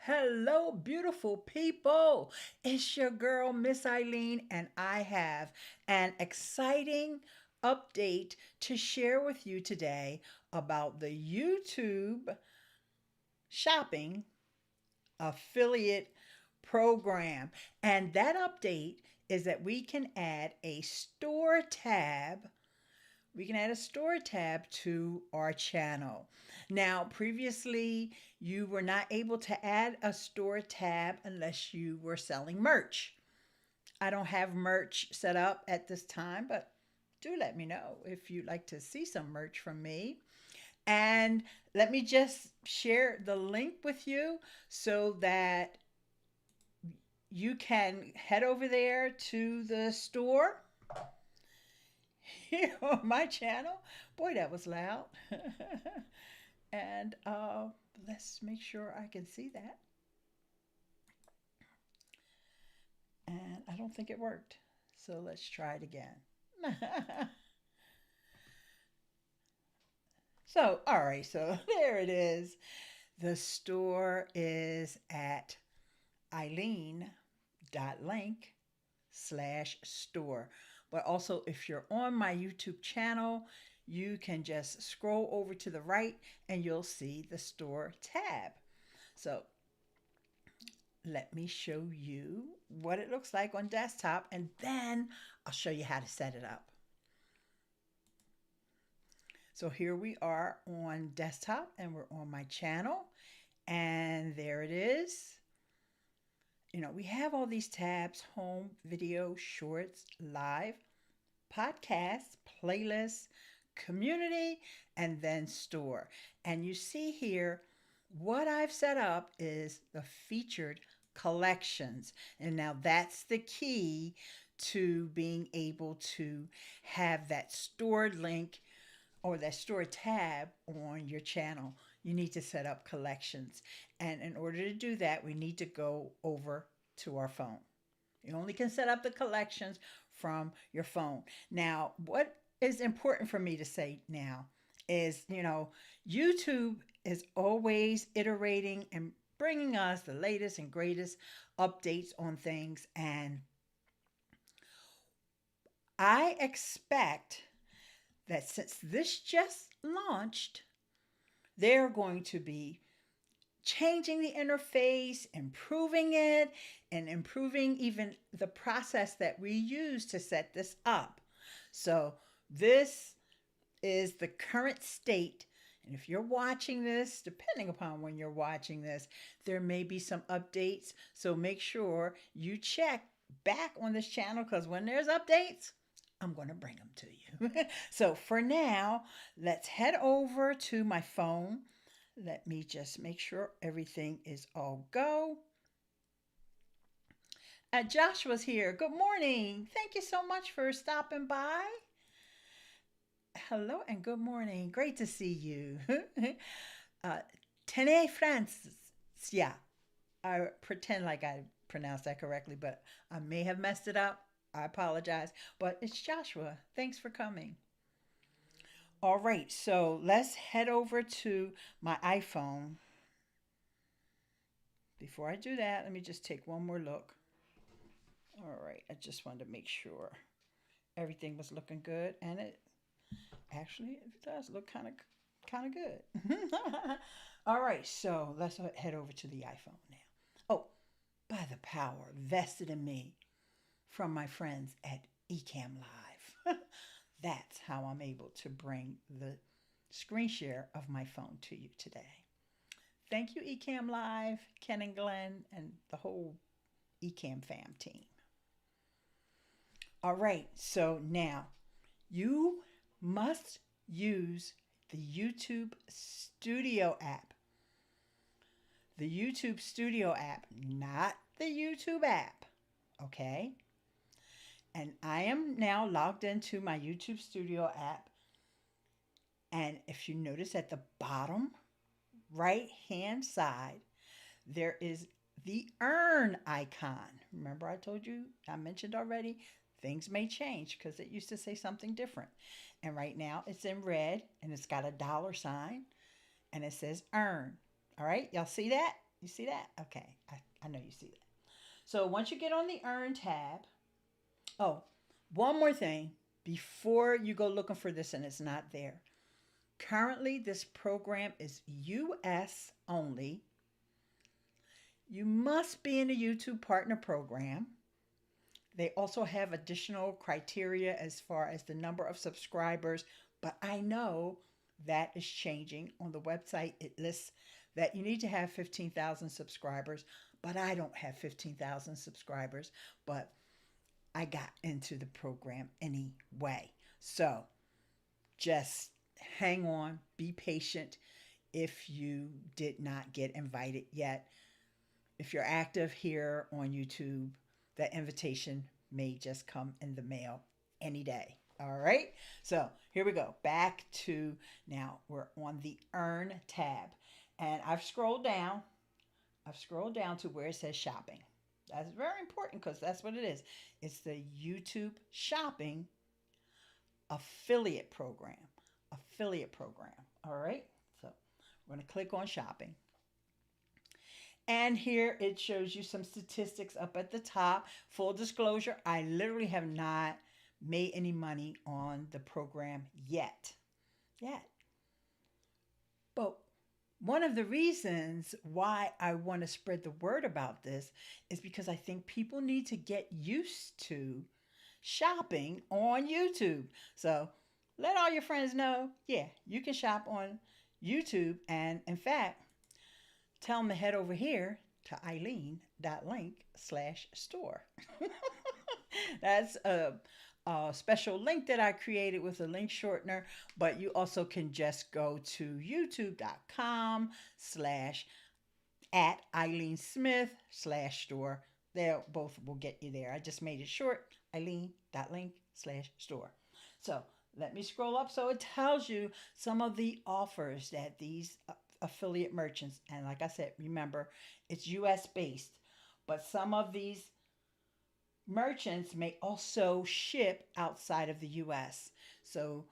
Hello, beautiful people. It's your girl, Miss Ileane, and I have an exciting update to share with you today about the YouTube shopping affiliate program. And that update is that we can add a store tab. We can add a store tab to our channel. Now, previously, you were not able to add a store tab unless you were selling merch. I don't have merch set up at this time, but do let me know if you'd like to see some merch from me. And let me just share the link with you so that you can head over there to the store here on my channel. Boy, that was loud. And let's make sure I can see that. And I don't think it worked. So let's try it again. So, all right, so there it is. The store is at Ileane.link/store. But also, if you're on my YouTube channel, you can just scroll over to the right and you'll see the store tab. So let me show you what it looks like on desktop, and then I'll show you how to set it up. So here we are on desktop and we're on my channel, and there it is. We have all these tabs: home, video, shorts, live, podcasts, playlists, community, and then store. And you see here, what I've set up is the featured collections. And now that's the key to being able to have that stored link or that store tab on your channel. You need to set up collections. And in order to do that, we need to go over to our phone. You only can set up the collections from your phone. Now, what is important for me to say now is, YouTube is always iterating and bringing us the latest and greatest updates on things. And I expect that since this just launched, they're going to be changing the interface, improving it, and improving even the process that we use to set this up. So this is the current state. And if you're watching this, depending upon when you're watching this, there may be some updates. So make sure you check back on this channel, because when there's updates, I'm going to bring them to you. So for now, let's head over to my phone. Let me just make sure everything is all go. Joshua's here. Good morning. Thank you so much for stopping by. Hello and good morning. Great to see you. Tene Francis. Yeah, I pretend like I pronounced that correctly, but I may have messed it up. I apologize. But it's Joshua. Thanks for coming. All right, so let's head over to my iPhone. Before I do that, let me just take one more look. All right, I just wanted to make sure everything was looking good, and it actually does look kind of good. All right, so let's head over to the iPhone now. Oh, by the power vested in me from my friends at Ecamm Live. That's how I'm able to bring the screen share of my phone to you today. Thank you, Ecamm Live, Ken and Glenn, and the whole Ecamm fam team. All right, so now you must use the YouTube Studio app. The YouTube Studio app, not the YouTube app, okay? And I am now logged into my YouTube Studio app. And if you notice at the bottom right hand side, there is the earn icon. Remember I told you, I mentioned already, things may change because it used to say something different. And right now it's in red and it's got a dollar sign and it says earn. All right, y'all see that? You see that? Okay, I know you see that. So once you get on the Earn tab, oh, one more thing before you go looking for this and it's not there. Currently, this program is US only. You must be in a YouTube partner program. They also have additional criteria as far as the number of subscribers, but I know that is changing. On the website, it lists that you need to have 15,000 subscribers, but I don't have 15,000 subscribers, but I got into the program anyway. So just hang on, be patient if you did not get invited yet. If you're active here on YouTube, that invitation may just come in the mail any day. All right. So here we go. Back to now we're on the Earn tab. And I've scrolled down. I've scrolled down to where it says shopping. That's very important because that's what it is. It's the YouTube shopping affiliate program. Affiliate program. All right. So we're going to click on shopping. And here it shows you some statistics up at the top. Full disclosure, I literally have not made any money on the program yet. But one of the reasons why I want to spread the word about this is because I think people need to get used to shopping on YouTube. So let all your friends know, yeah, you can shop on YouTube. And in fact, tell them to head over here to Ileane.link/store. That's a special link that I created with a link shortener, but you also can just go to youtube.com/ at Ileane Smith/store. They both will get you there. I just made it short, Ileane.link/store. So let me scroll up so it tells you some of the offers that these affiliate merchants, and like I said, remember it's US based, but some of these merchants may also ship outside of the US. So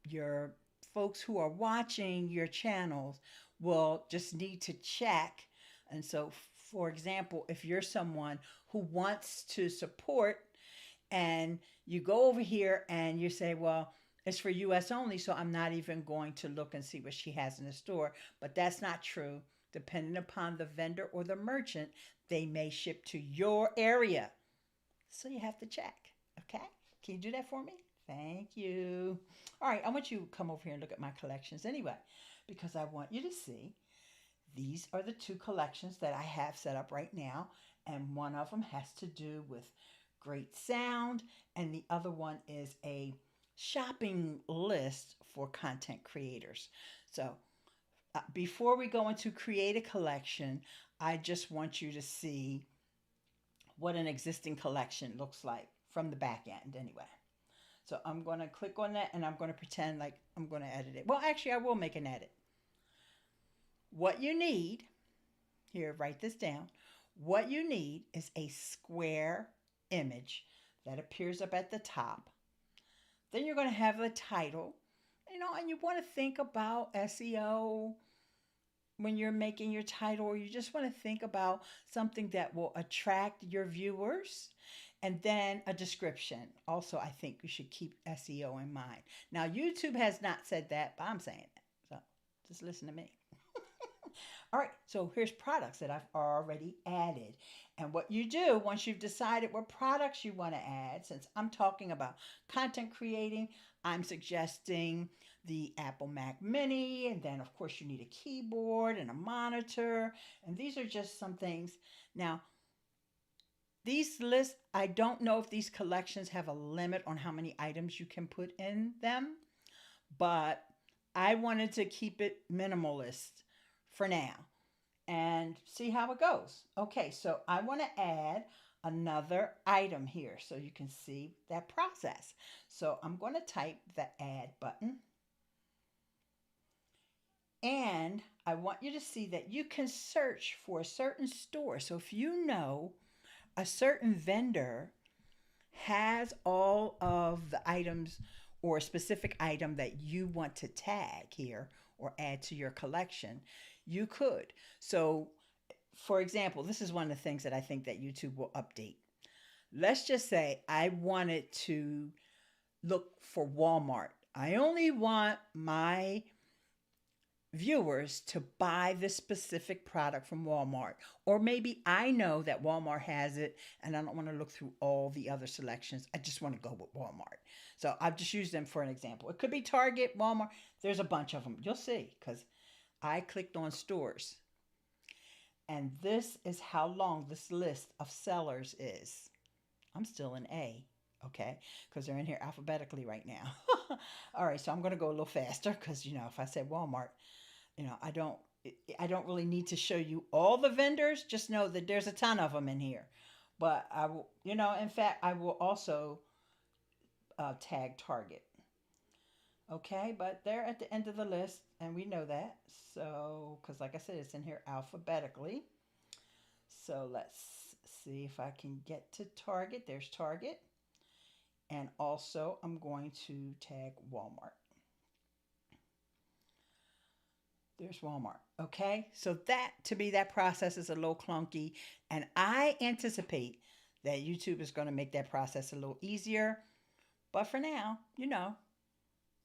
your folks who are watching your channels will just need to check. And so for example, if you're someone who wants to support and you go over here and you say, well, it's for US only, so I'm not even going to look and see what she has in the store. But that's not true. Depending upon the vendor or the merchant, they may ship to your area. So you have to check, okay? Can you do that for me? Thank you. All right, I want you to come over here and look at my collections anyway, because I want you to see these are the two collections that I have set up right now, and one of them has to do with great sound, and the other one is a shopping list for content creators. So before we go into create a collection, I just want you to see what an existing collection looks like from the back end anyway. So I'm going to click on that and I'm going to pretend like I'm going to edit it. Well, actually, I will make an edit. What you need, here, write this down. What you need is a square image that appears up at the top. Then you're going to have a title, and you want to think about SEO when you're making your title, or you just want to think about something that will attract your viewers, and then a description. Also, I think you should keep SEO in mind. Now, YouTube has not said that, but I'm saying that. So just listen to me. All right, so here's products that I've already added. And what you do once you've decided what products you want to add, since I'm talking about content creating, I'm suggesting the Apple Mac Mini, and then of course you need a keyboard and a monitor, and these are just some things. Now, these lists, I don't know if these collections have a limit on how many items you can put in them, but I wanted to keep it minimalist for now and see how it goes. Okay, so I want to add another item here so you can see that process. So I'm going to type the add button. And I want you to see that you can search for a certain store. So if you know a certain vendor has all of the items or a specific item that you want to tag here or add to your collection, you could. So for example, this is one of the things that I think that YouTube will update. Let's just say I wanted to look for Walmart. I only want my viewers to buy this specific product from Walmart. Or maybe I know that Walmart has it and I don't want to look through all the other selections. I just want to go with Walmart. So I'll just use them for an example. It could be Target, Walmart. There's a bunch of them. You'll see because I clicked on stores. And this is how long this list of sellers is. I'm still in A, okay? Because they're in here alphabetically right now. All right, so I'm going to go a little faster because, if I said Walmart, I don't really need to show you all the vendors. Just know that there's a ton of them in here. But I will, in fact, I will also tag Target. Okay, but they're at the end of the list, and we know that. So, because like I said, it's in here alphabetically. So let's see if I can get to Target. There's Target. And also, I'm going to tag Walmart. There's Walmart. Okay, so to me, that process is a little clunky. And I anticipate that YouTube is going to make that process a little easier. But for now,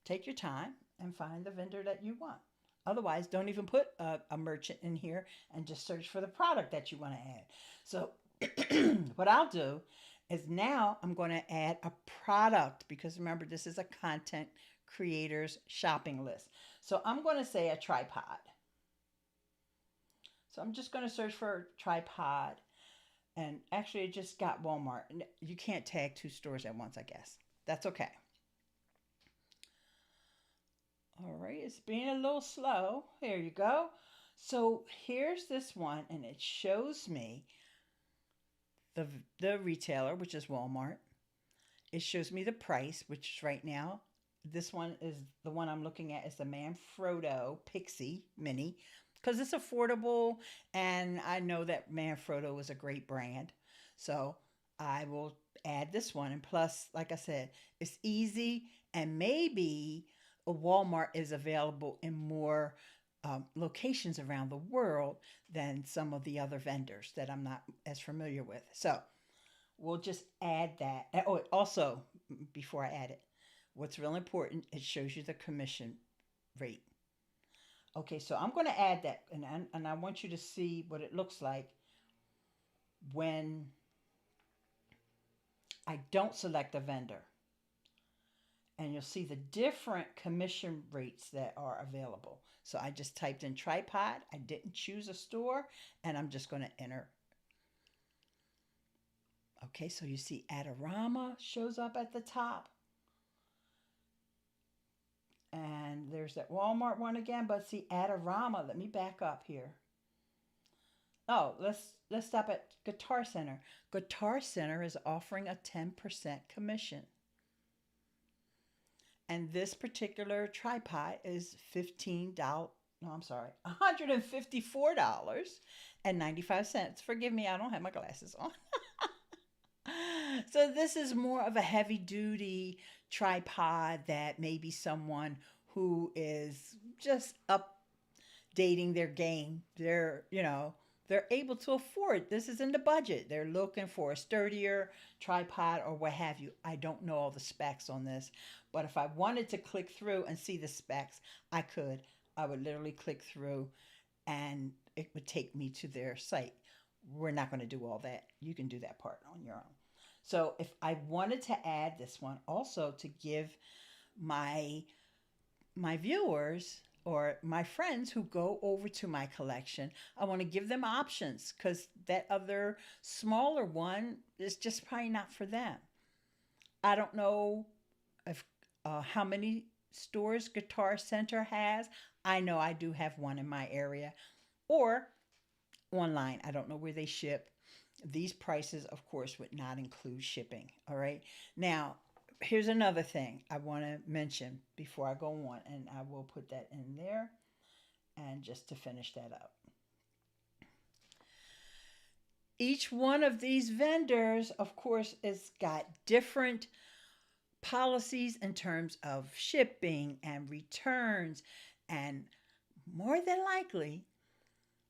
take your time and find the vendor that you want. Otherwise, don't even put a merchant in here and just search for the product that you want to add. So what I'll do is now I'm going to add a product because remember, this is a content creators shopping list. So I'm going to say a tripod. So I'm just going to search for a tripod. And actually, it just got Walmart. You can't tag two stores at once, I guess. That's okay. All right, it's being a little slow. Here you go. So here's this one, and it shows me the retailer, which is Walmart. It shows me the price, which is right now. This one is the one I'm looking at is the Manfrotto Pixie Mini because it's affordable, and I know that Manfrotto is a great brand. So I will add this one. And plus, like I said, it's easy, and maybe a Walmart is available in more locations around the world than some of the other vendors that I'm not as familiar with. So we'll just add that. Oh, also, before I add it, what's real important, it shows you the commission rate. Okay, so I'm going to add that, and I want you to see what it looks like when I don't select a vendor. And you'll see the different commission rates that are available. So I just typed in tripod. I didn't choose a store, and I'm just going to enter. Okay, so you see Adorama shows up at the top. And there's that Walmart one again, but see Adorama. Let me back up here. Oh, let's stop at Guitar Center. Guitar Center is offering a 10% commission. And this particular tripod is $154.95. Forgive me, I don't have my glasses on. So this is more of a heavy duty tripod that maybe someone who is just updating their game, they're able to afford. This is in the budget. They're looking for a sturdier tripod or what have you. I don't know all the specs on this, but if I wanted to click through and see the specs, I could. I would literally click through and it would take me to their site. We're not going to do all that. You can do that part on your own. So if I wanted to add this one also to give my viewers or my friends who go over to my collection, I want to give them options because that other smaller one is just probably not for them. I don't know if how many stores Guitar Center has. I know I do have one in my area or online. I don't know where they ship. These prices, of course, would not include shipping. All right. Now, here's another thing I want to mention before I go on, and I will put that in there. And just to finish that up. Each one of these vendors, of course, has got different policies in terms of shipping and returns. And more than likely,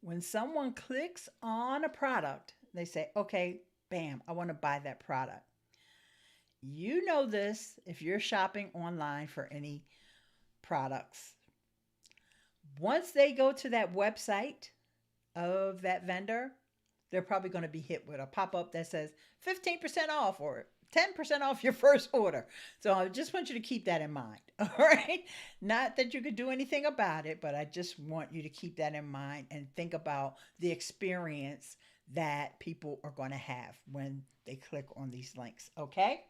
When someone clicks on a product, they say, okay, bam, I want to buy that product. You know this if you're shopping online for any products. Once they go to that website of that vendor, they're probably going to be hit with a pop up that says 15% off or 10% off your first order. So I just want you to keep that in mind. All right. Not that you could do anything about it, but I just want you to keep that in mind and think about the experience that people are going to have when they click on these links. Okay.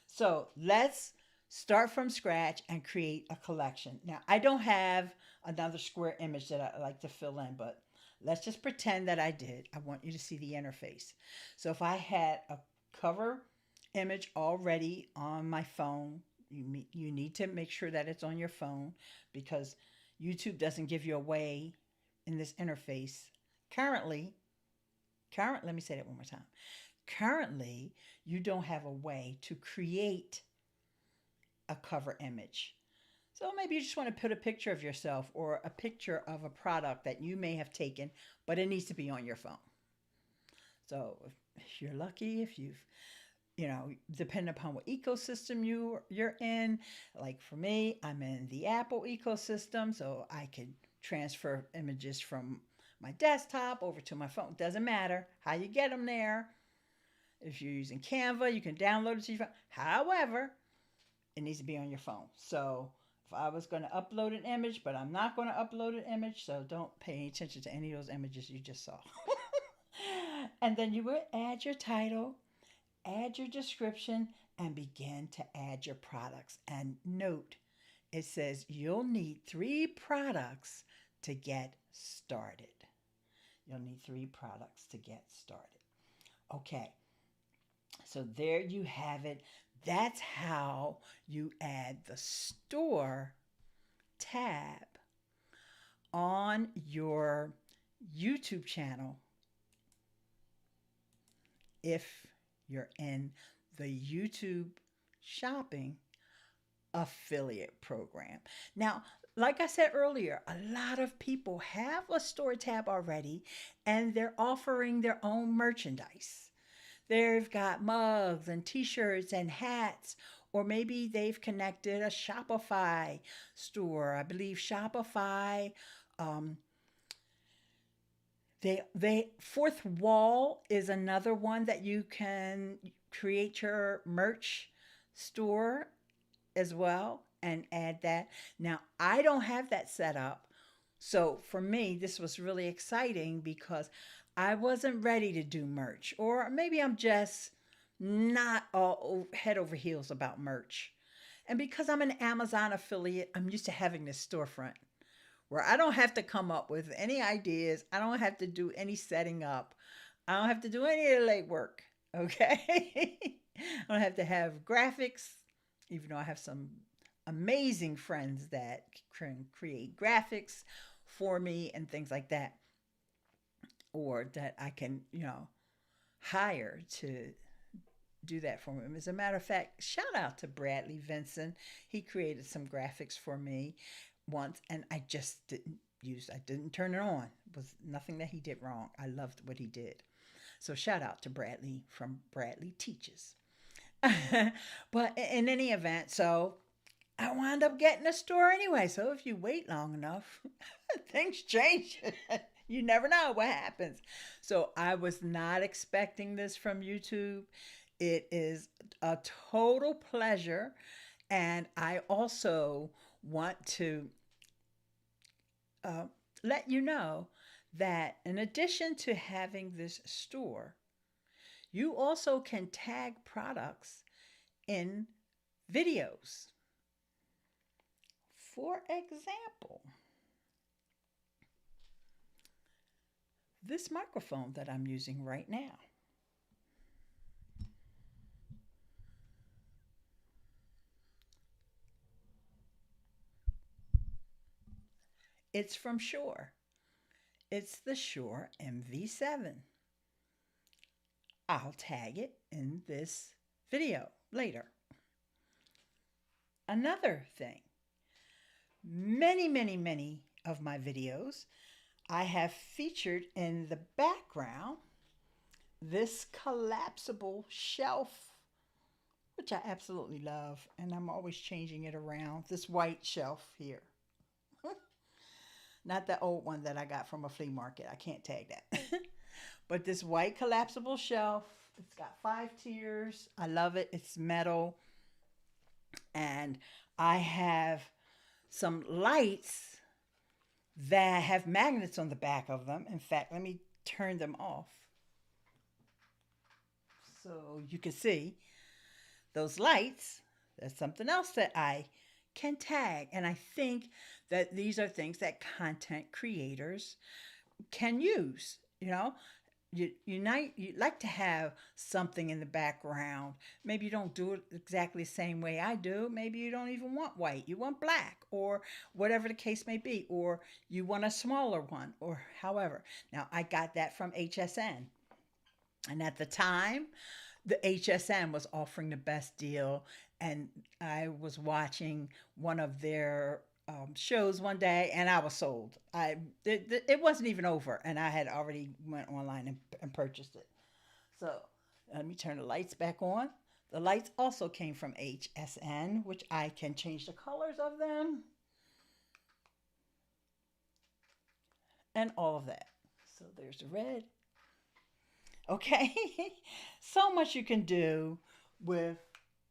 So let's start from scratch and create a collection. Now, I don't have another square image that I like to fill in, but let's just pretend that I did. I want you to see the interface. So if I had a cover image already on my phone, you need to make sure that it's on your phone because YouTube doesn't give you a way in this interface. Currently, let me say that one more time. Currently, you don't have a way to create a cover image. So maybe you just want to put a picture of yourself or a picture of a product that you may have taken, but it needs to be on your phone. So if you're lucky, if you've, depending upon what ecosystem you're in, like for me, I'm in the Apple ecosystem, so I can transfer images from my desktop over to my phone. Doesn't matter how you get them there. If you're using Canva, you can download it to your phone. However, it needs to be on your phone. So if I was going to upload an image, but I'm not going to upload an image, so don't pay any attention to any of those images you just saw. And then you would add your title, add your description, and begin to add your products. And note, it says you'll need 3 products to get started. You'll need 3 products to get started. Okay. So there you have it. That's how you add the store tab on your YouTube channel if you're in the YouTube shopping affiliate program. Now, like I said earlier, a lot of people have a store tab already and they're offering their own merchandise. They've got mugs and t-shirts and hats, or maybe they've connected a Shopify store. I believe Shopify, they Fourth Wall is another one that you can create your merch store as well and add that. Now, I don't have that set up. So for me, this was really exciting because I wasn't ready to do merch, or maybe I'm just not all head over heels about merch. And because I'm an Amazon affiliate, I'm used to having this storefront where I don't have to come up with any ideas. I don't have to do any setting up. I don't have to do any of the legwork. Okay. I don't have to have graphics, even though I have some amazing friends that can create graphics for me and things like that, or that I can, hire to do that for me. As a matter of fact, shout out to Bradley Vinson. He created some graphics for me once, and I just didn't turn it on. It was nothing that he did wrong. I loved what he did. So shout out to Bradley from Bradley Teaches. But in any event, so I wound up getting a store anyway. So if you wait long enough, things change. You never know what happens. So I was not expecting this from YouTube. It is a total pleasure. And I also want to let you know that in addition to having this store, you also can tag products in videos. For example, this microphone that I'm using right now. It's from Shure. It's the Shure MV7. I'll tag it in this video later. Another thing, many of my videos, I have featured in the background this collapsible shelf, which I absolutely love, and I'm always changing it around. This white shelf here. Not the old one that I got from a flea market. I can't tag that. But this white collapsible shelf, it's got 5 tiers. I love it. It's metal. And I have some lights that have magnets on the back of them. In fact, let me turn them off so you can see those lights. That's something else that I can tag. And I think that these are things that content creators can use. You know, you like to have something in the background. Maybe you don't do it exactly the same way I do. Maybe you don't even want white. You want black, or whatever the case may be, or you want a smaller one, or however. Now, I got that from HSN. And at the time, the HSN was offering the best deal. And I was watching one of their shows one day, and I was sold. It wasn't even over, and I had already went online and purchased it. So let me turn the lights back on. The lights also came from HSN, which I can change the colors of them and all of that. So there's the red. Okay, so much you can do with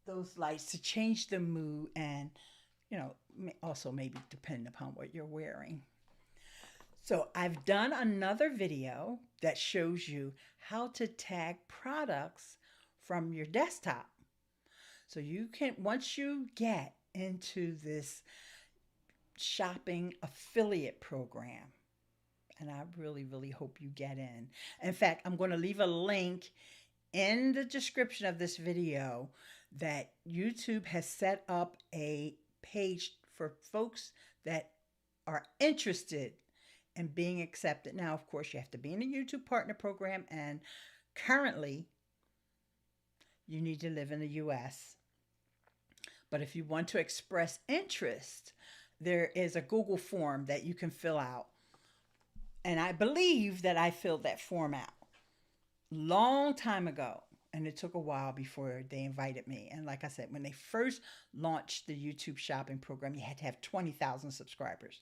those lights to change the mood, and also maybe depending upon what you're wearing. So I've done another video that shows you how to tag products from your desktop. So you can, once you get into this shopping affiliate program, and I really, really hope you get in. In fact, I'm going to leave a link in the description of this video that YouTube has set up a page for folks that are interested in being accepted. Now, of course, you have to be in the YouTube Partner Program, and currently you need to live in the US. But if you want to express interest, there is a Google form that you can fill out. And I believe that I filled that form out long time ago. And it took a while before they invited me. And like I said, when they first launched the YouTube shopping program, you had to have 20,000 subscribers.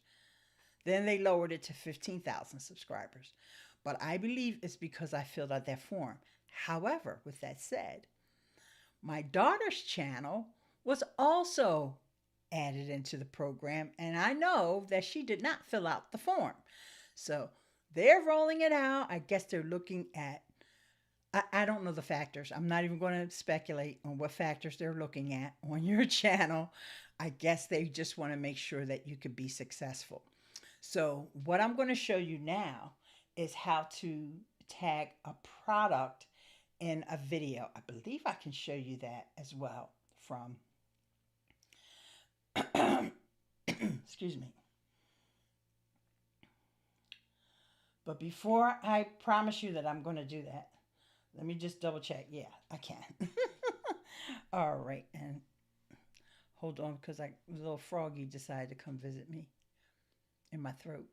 Then they lowered it to 15,000 subscribers. But I believe it's because I filled out that form. However, with that said, my daughter's channel was also added into the program. And I know that she did not fill out the form. So they're rolling it out. I guess they're looking at, I don't know the factors. I'm not even going to speculate on what factors they're looking at on your channel. I guess they just want to make sure that you could be successful. So what I'm going to show you now is how to tag a product in a video. I believe I can show you that as well from, excuse me. But before I promise you that I'm going to do that, let me just double check. Yeah, I can. All right. And hold on, because a little froggy decided to come visit me in my throat.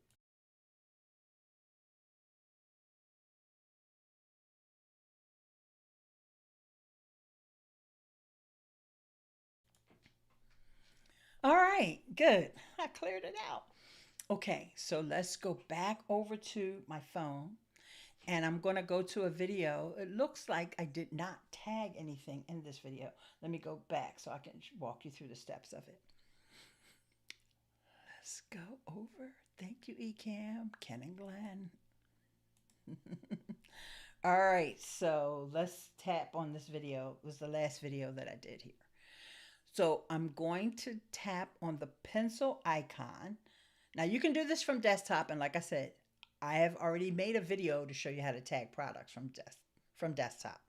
All right, good. I cleared it out. Okay, so let's go back over to my phone, and I'm going to go to a video. It looks like I did not tag anything in this video. Let me go back so I can walk you through the steps of it. Let's go over. Thank you, Ecamm, Ken and Glenn. All right, so let's tap on this video. It was the last video that I did here. So I'm going to tap on the pencil icon. Now you can do this from desktop, and like I said, I have already made a video to show you how to tag products from desktop.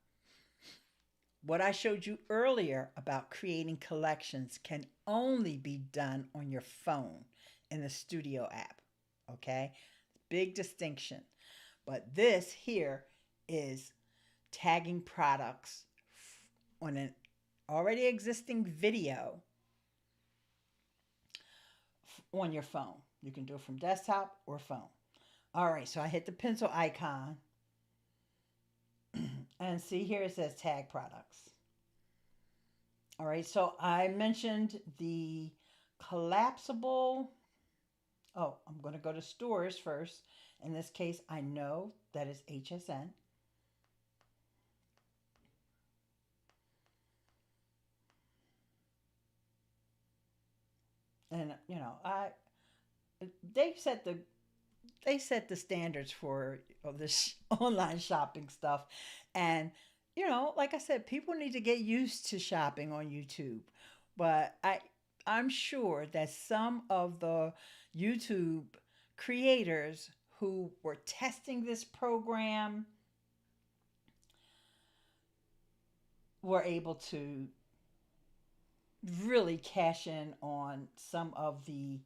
What I showed you earlier about creating collections can only be done on your phone in the Studio app, okay? Big distinction. But this here is tagging products on an already existing video on your phone. You can do it from desktop or phone. All right, so I hit the pencil icon and see here it says tag products. All right, so I mentioned the collapsible. Oh, I'm going to go to stores first. In this case, I know that is HSN. And I they set the they set the standards for this online shopping stuff. And like I said, people need to get used to shopping on YouTube. But I'm sure that some of the YouTube creators who were testing this program were able to really cash in on some of the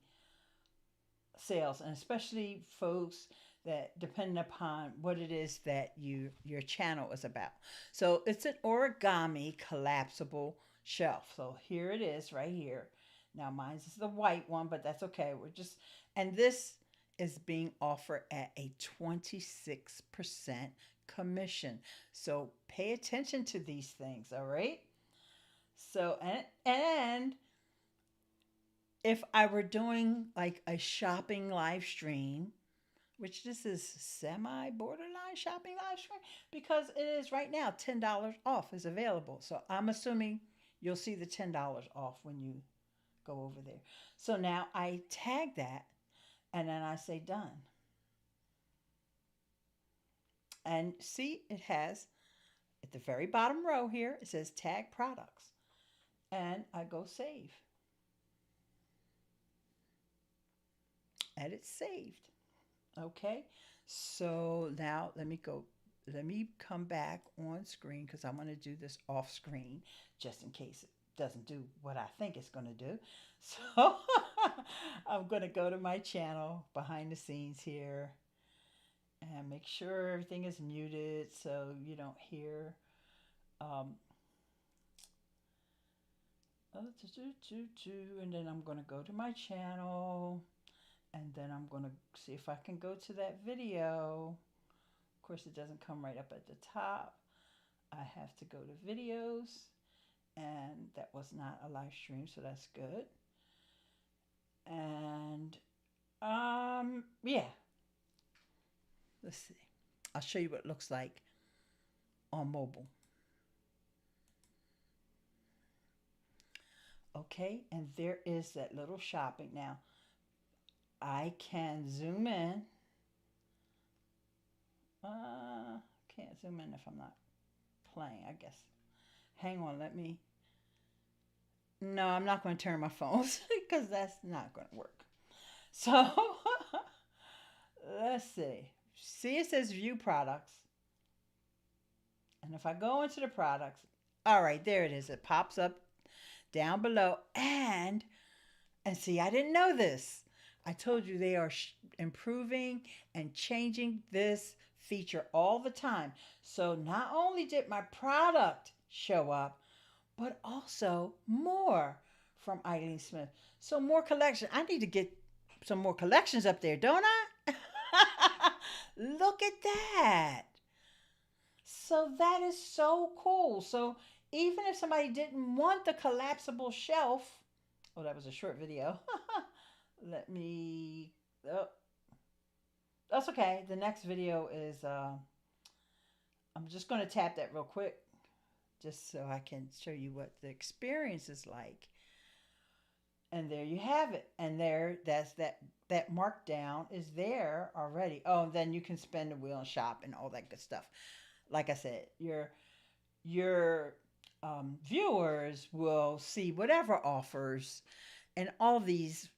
sales, and especially folks that depend upon what it is that your channel is about. So it's an origami collapsible shelf. So here it is right here. Now mine's is the white one, but that's okay. And this is being offered at a 26% commission. So pay attention to these things, all right? So and if I were doing like a shopping live stream, which this is semi borderline shopping live stream because it is right now $10 off is available. So I'm assuming you'll see the $10 off when you go over there. So now I tag that and then I say done. And see, it has at the very bottom row here, it says tag products. And I go save. And it's saved. Okay, so now let me come back on screen because I want to do this off screen just in case it doesn't do what I think it's going to do. So I'm going to go to my channel behind the scenes here and make sure everything is muted so you don't hear and then I'm going to go to my channel. And then I'm going to see if I can go to that video. Of course, it doesn't come right up at the top. I have to go to videos. And that was not a live stream, so that's good. And, yeah. Let's see. I'll show you what it looks like on mobile. Okay, and there is that little shopping. Now, I can zoom in. Can't zoom in if I'm not playing, I guess. Hang on, let me. No, I'm not going to turn my phones because that's not going to work. So, let's see. See, it says view products. And if I go into the products, all right, there it is. It pops up down below. And see, I didn't know this. I told you they are improving and changing this feature all the time. So not only did my product show up, but also more from Ileane Smith. So more collection. I need to get some more collections up there, don't I? Look at that. So that is so cool. So even if somebody didn't want the collapsible shelf, oh, that was a short video. Let me, oh, that's okay. The next video is, I'm just going to tap that real quick just so I can show you what the experience is like. And there you have it. And there, that markdown is there already. Oh, and then you can spin the wheel and shop and all that good stuff. Like I said, your viewers will see whatever offers and all these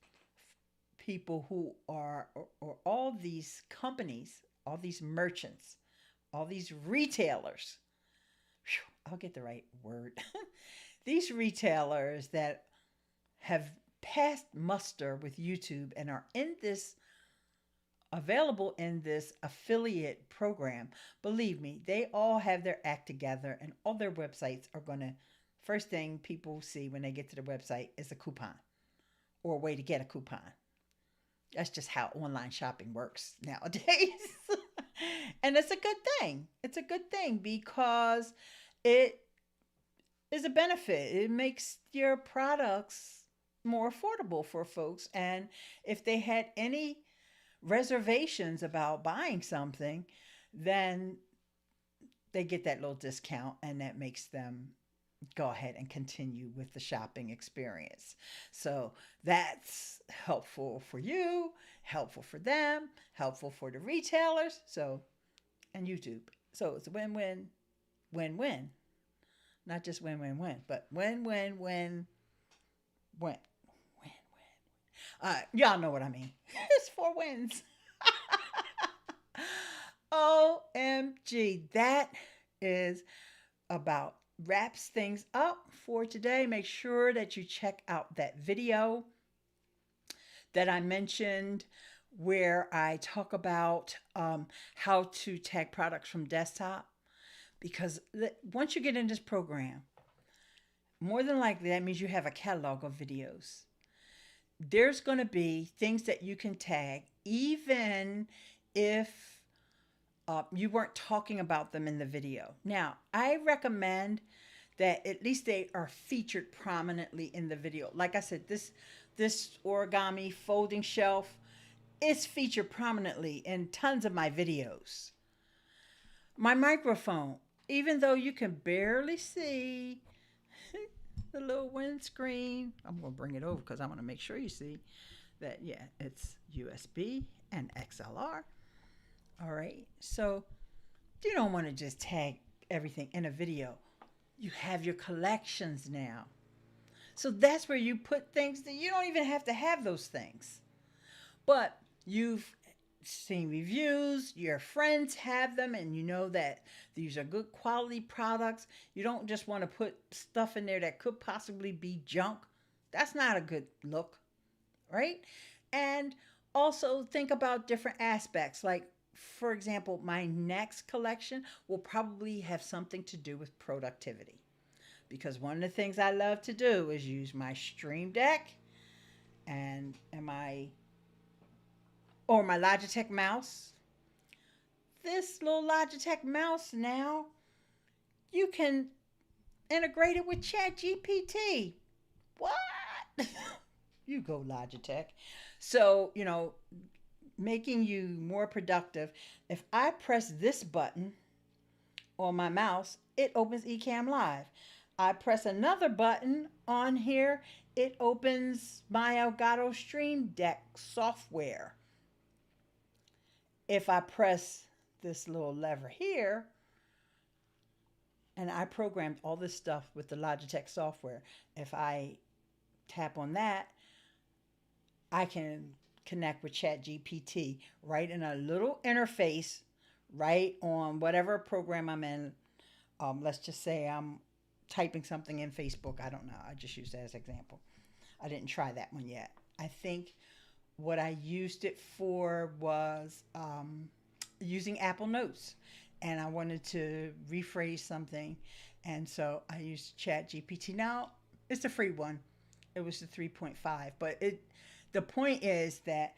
people who are, or all these companies, all these merchants, all these retailers. Whew, I'll get the right word. These retailers that have passed muster with YouTube and are in this available in this affiliate program. Believe me, they all have their act together and all their websites are going to, first thing people see when they get to the website is a coupon or a way to get a coupon. That's just how online shopping works nowadays. And it's a good thing. It's a good thing because it is a benefit. It makes your products more affordable for folks. And if they had any reservations about buying something, then they get that little discount and that makes them go ahead and continue with the shopping experience. So that's helpful for you, helpful for them, helpful for the retailers, so and YouTube. So it's a win-win, win-win. Not just win-win-win, but win-win-win, win. Win. Y'all know what I mean. It's four wins. OMG. That is about wraps things up for today. Make sure that you check out that video that I mentioned where I talk about how to tag products from desktop. Because once you get in this program, more than likely that means you have a catalog of videos. There's going to be things that you can tag, even if you weren't talking about them in the video. Now, I recommend that at least they are featured prominently in the video. Like I said, this origami folding shelf is featured prominently in tons of my videos. My microphone, even though you can barely see the little windscreen, I'm going to bring it over because I want to make sure you see that, yeah, it's USB and XLR. All right, so you don't want to just tag everything in a video. You have your collections now. So that's where you put things that you don't even have to have those things. But you've seen reviews, your friends have them, and you know that these are good quality products. You don't just want to put stuff in there that could possibly be junk. That's not a good look, right? And also think about different aspects. Like, for example, my next collection will probably have something to do with productivity. Because one of the things I love to do is use my Stream Deck and my Logitech mouse. This little Logitech mouse now, you can integrate it with ChatGPT. What? You go, Logitech. So, making you more productive. If I press this button on my mouse, it opens Ecamm Live. I press another button on here, it opens my Elgato Stream Deck software. If I press this little lever here, and I programmed all this stuff with the Logitech software, if I tap on that, I can connect with ChatGPT right in a little interface, right on whatever program I'm in. Let's just say I'm typing something in Facebook. I don't know. I just use that as an example. I didn't try that one yet. I think what I used it for was using Apple Notes. And I wanted to rephrase something. And so I used ChatGPT. Now, it's a free one. It was the 3.5. But the point is that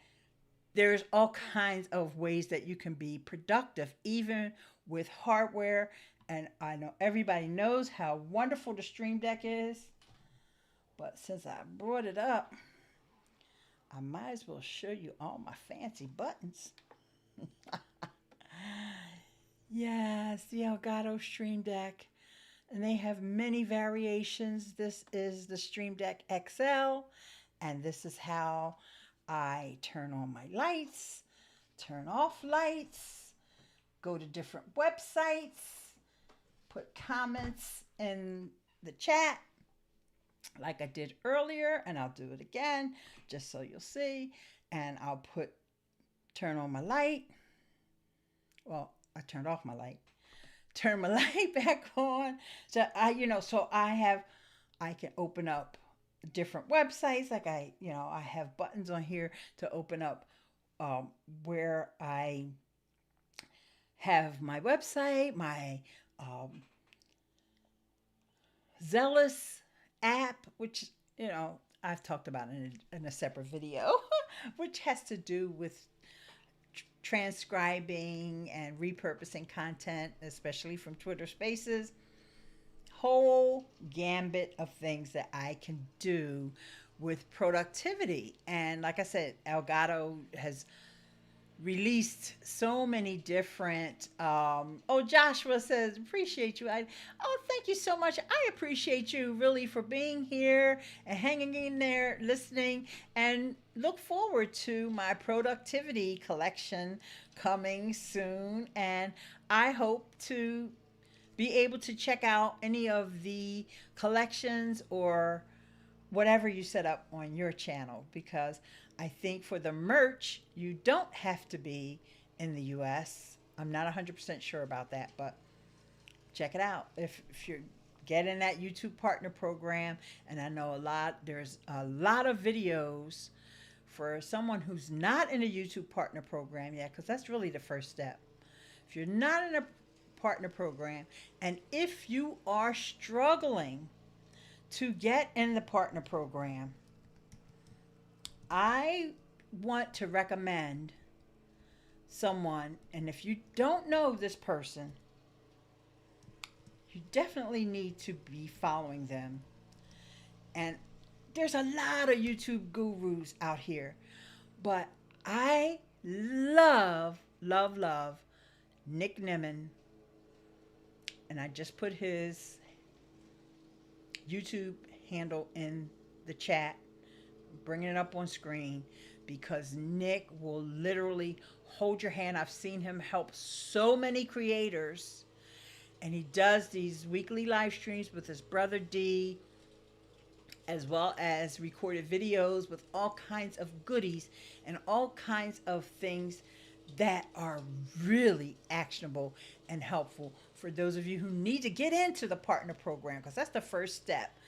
there's all kinds of ways that you can be productive, even with hardware. And I know everybody knows how wonderful the Stream Deck is. But since I brought it up, I might as well show you all my fancy buttons. Yes, the Elgato Stream Deck. And they have many variations. This is the Stream Deck XL. And this is how I turn on my lights, turn off lights, go to different websites, put comments in the chat like I did earlier. And I'll do it again just so you'll see. And I'll turn on my light. Well, I turned off my light. Turn my light back on. So I can open up different websites. Like I have buttons on here to open up where I have my website, my Zealous app, which I've talked about in a separate video. which has to do with transcribing and repurposing content, especially from Twitter Spaces. Whole gambit of things that I can do with productivity. And like I said, Elgato has released so many different oh, Joshua says appreciate you. Oh, thank you so much. I appreciate you really for being here and hanging in there listening, and look forward to my productivity collection coming soon. And I hope to be able to check out any of the collections or whatever you set up on your channel, because I think for the merch, you don't have to be in the US. I'm not 100% sure about that, but check it out. If you're getting that YouTube partner program, and I know there's a lot of videos for someone who's not in a YouTube partner program yet, because that's really the first step. If you're not in a partner program, and if you are struggling to get in the partner program, I want to recommend someone, and if you don't know this person, you definitely need to be following them. And there's a lot of YouTube gurus out here, but I love, love, love Nick Nimmin, and I just put his YouTube handle in the chat, bringing it up on screen, because Nick will literally hold your hand. I've seen him help so many creators, and he does these weekly live streams with his brother D, as well as recorded videos with all kinds of goodies and all kinds of things that are really actionable and helpful for those of you who need to get into the partner program, because that's the first step.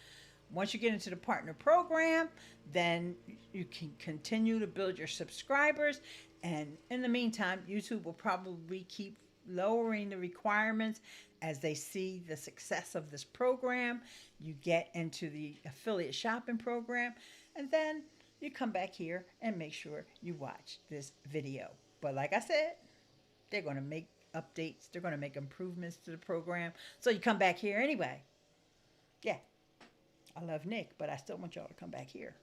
Once you get into the partner program, then you can continue to build your subscribers. And in the meantime, YouTube will probably keep lowering the requirements as they see the success of this program. You get into the affiliate shopping program, and then you come back here and make sure you watch this video. But like I said, they're going to make updates. They're going to make improvements to the program. So you come back here anyway. Yeah. I love Nick, but I still want y'all to come back here.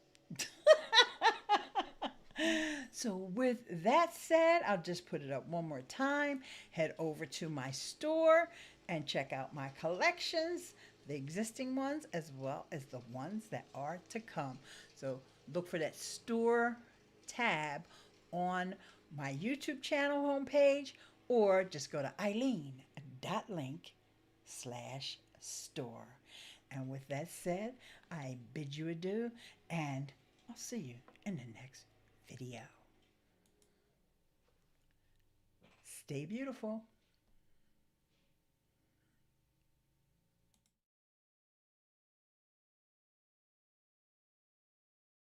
So with that said, I'll just put it up one more time. Head over to my store and check out my collections, the existing ones as well as the ones that are to come. So look for that store tab on my YouTube channel homepage, or just go to Ileane.link/store. And with that said, I bid you adieu, and I'll see you in the next video. Stay beautiful.